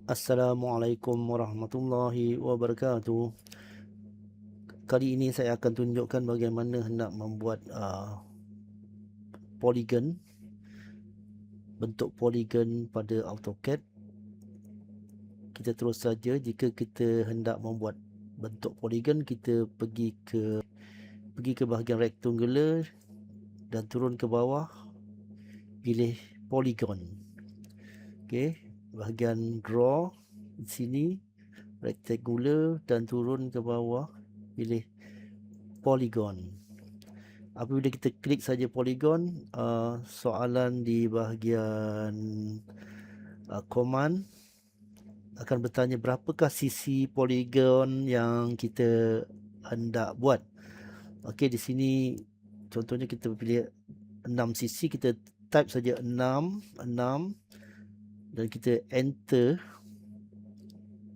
Assalamualaikum warahmatullahi wabarakatuh. Kali ini saya akan tunjukkan bagaimana hendak membuat polygon, bentuk polygon pada AutoCAD. Kita terus saja, jika kita hendak membuat bentuk polygon, kita pergi ke bahagian rectangular dan turun ke bawah, pilih polygon. Okey, bahagian draw di sini rectangular dan turun ke bawah, pilih polygon. Apabila kita klik saja polygon, soalan di bahagian command akan bertanya berapakah sisi polygon yang kita hendak buat. Okey, di sini contohnya kita pilih 6 sisi, kita type saja 6 dan kita enter.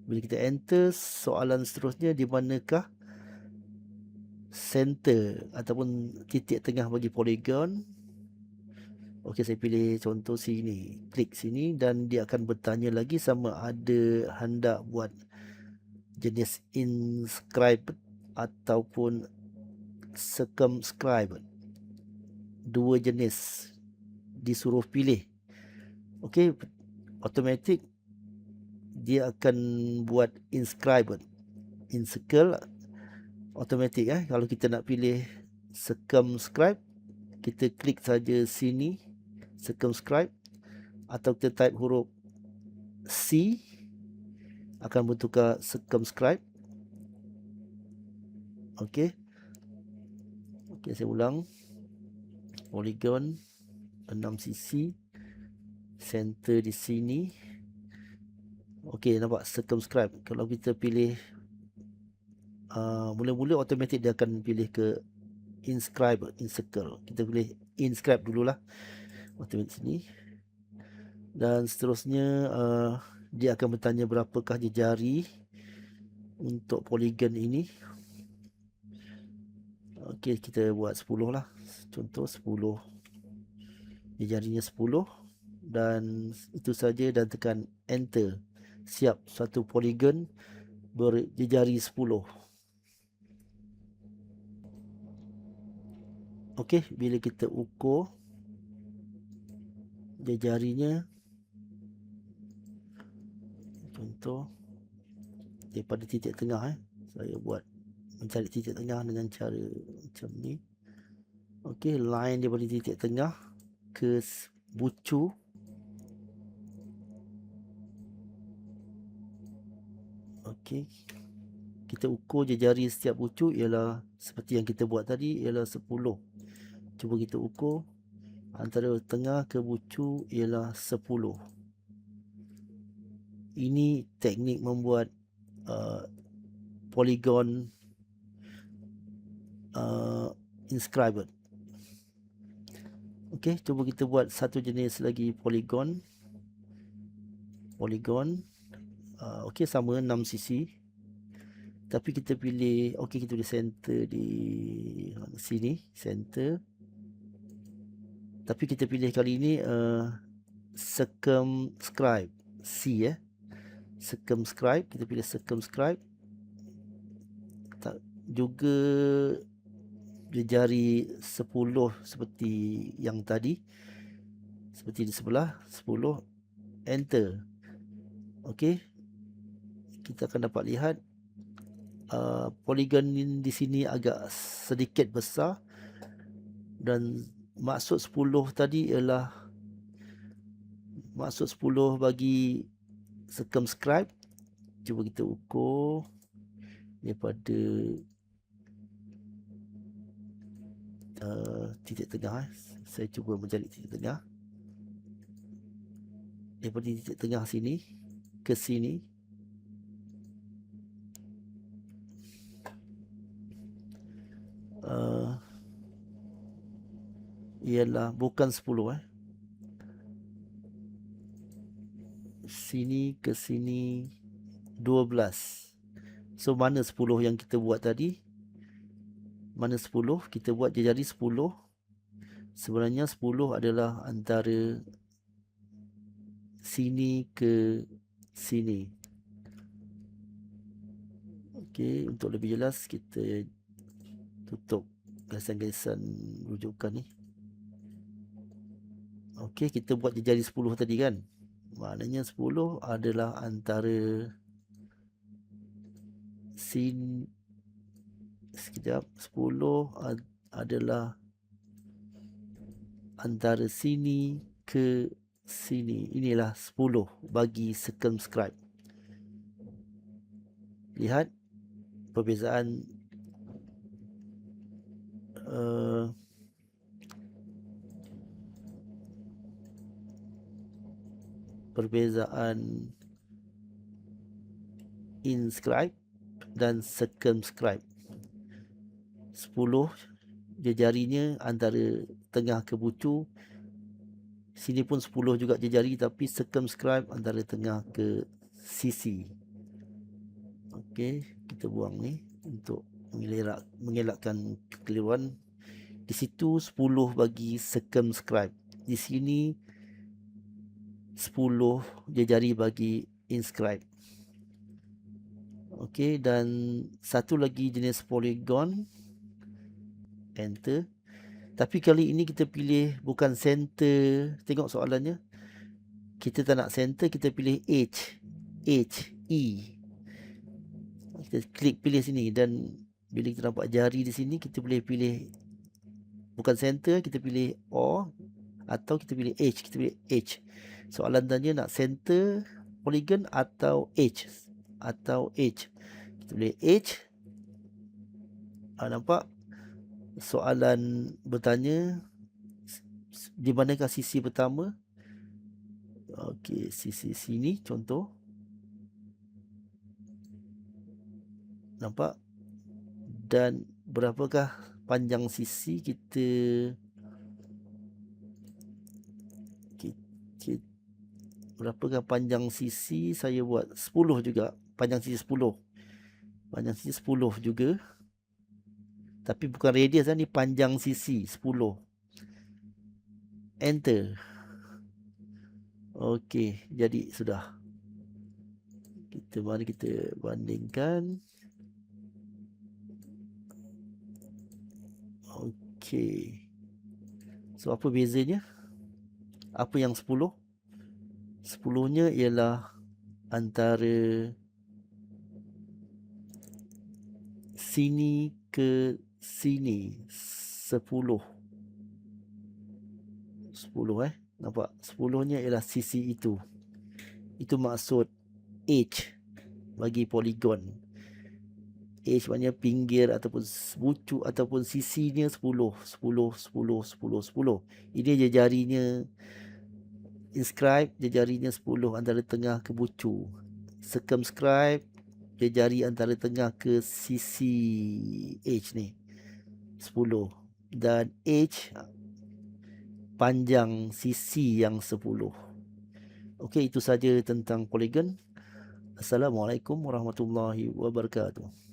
Bila kita enter, soalan seterusnya, di manakah center ataupun titik tengah bagi polygon. Okey, saya pilih contoh sini, klik sini dan dia akan bertanya lagi sama ada hendak buat jenis inscribed ataupun circumscribed. Dua jenis disuruh pilih. Okey, automatic dia akan buat inscribed. Encircle automatic. Kalau kita nak pilih circumscribe, kita klik saja sini circumscribe, atau kita type huruf C akan bertukar circumscribe. Okey, saya ulang. Polygon 6 sisi, center di sini. Okey, nampak circumscribe. Kalau kita pilih mula-mula automatic dia akan pilih ke inscribe, encircle. Kita pilih inscribe dululah, automatic sini. Dan seterusnya dia akan bertanya berapakah jari untuk polygon ini. Okey, kita buat 10 lah. Contoh 10. Jarinya 10 dan itu saja, dan tekan enter. Siap satu polygon berjejari 10. Okey, bila kita ukur jarinya, contoh daripada titik tengah, saya buat mencari titik tengah dengan cara macam ni. Okey, line daripada titik tengah ke bucu. Okey, kita ukur jari setiap bucu ialah seperti yang kita buat tadi, ialah 10. Cuba kita ukur antara tengah ke bucu ialah 10. Ini teknik membuat polygon inscribed. Okey, cuba kita buat satu jenis lagi polygon. Okey, sama 6 sisi. Tapi kita pilih, okey, kita pilih center di sini, center. Tapi kita pilih kali ini circumscribe, C circumscribe. Kita pilih circumscribe. Juga jari 10 seperti yang tadi, seperti di sebelah 10, enter. Okey, kita akan dapat lihat polygon di sini agak sedikit besar, dan maksud 10 tadi ialah maksud 10 bagi circumscribe. Cuba kita ukur daripada titik tengah. Saya cuba mencari titik tengah. Daripada titik tengah sini ke sini, ialah bukan 10. Sini ke sini 12. So mana 10 yang kita buat tadi? Mana 10? Kita buat jari 10. Sebenarnya 10 adalah antara sini ke sini. Okey, untuk lebih jelas kita tutup garisan-garisan rujukan ni. Okey, kita buat jari 10 tadi kan. Maknanya 10 adalah antara sekejap, 10 adalah antara sini ke sini. Inilah 10 bagi circumscribe. Lihat perbezaan inscribe dan circumscribe. 10 jejarinya antara tengah ke bucu. Sini pun 10 juga jejari, tapi circumscribe antara tengah ke sisi. Okey, kita buang ni untuk mengelakkan kekeliruan. Di situ 10 bagi circumscribe. Di sini 10 jejari bagi inscribe. Okey, dan satu lagi jenis polygon. Enter. Tapi kali ini kita pilih bukan center. Tengok soalannya. Kita tak nak center, kita pilih H, E. Kita klik pilih sini, dan bila kita nampak jari di sini, kita boleh pilih bukan center, kita pilih O, atau kita pilih H, kita pilih H. Soalan tanya nak center polygon atau H. Kita pilih H. Nampak? Soalan bertanya di manakah sisi pertama? Okey, sisi sini contoh. Nampak? Dan berapakah panjang sisi? Berapakah panjang sisi? Saya buat 10 juga. Panjang sisi 10. Panjang sisi 10 juga. Tapi bukan radius, ni panjang sisi 10. Enter. Okey, jadi sudah. Mari kita bandingkan. Okey. So apa bezanya? Apa yang 10? 10-nya ialah antara sini ke sini. 10. Nampak? 10-nya ialah sisi itu. Itu maksud H bagi polygon. H maknanya pinggir ataupun bucu ataupun sisinya 10. 10. Ini jejarinya inscribe, jejarinya 10 antara tengah ke bucu. Circumscribe, jejari antara tengah ke sisi H ni 10. Dan H panjang sisi yang 10. Okey, itu saja tentang polygon. Assalamualaikum warahmatullahi wabarakatuh.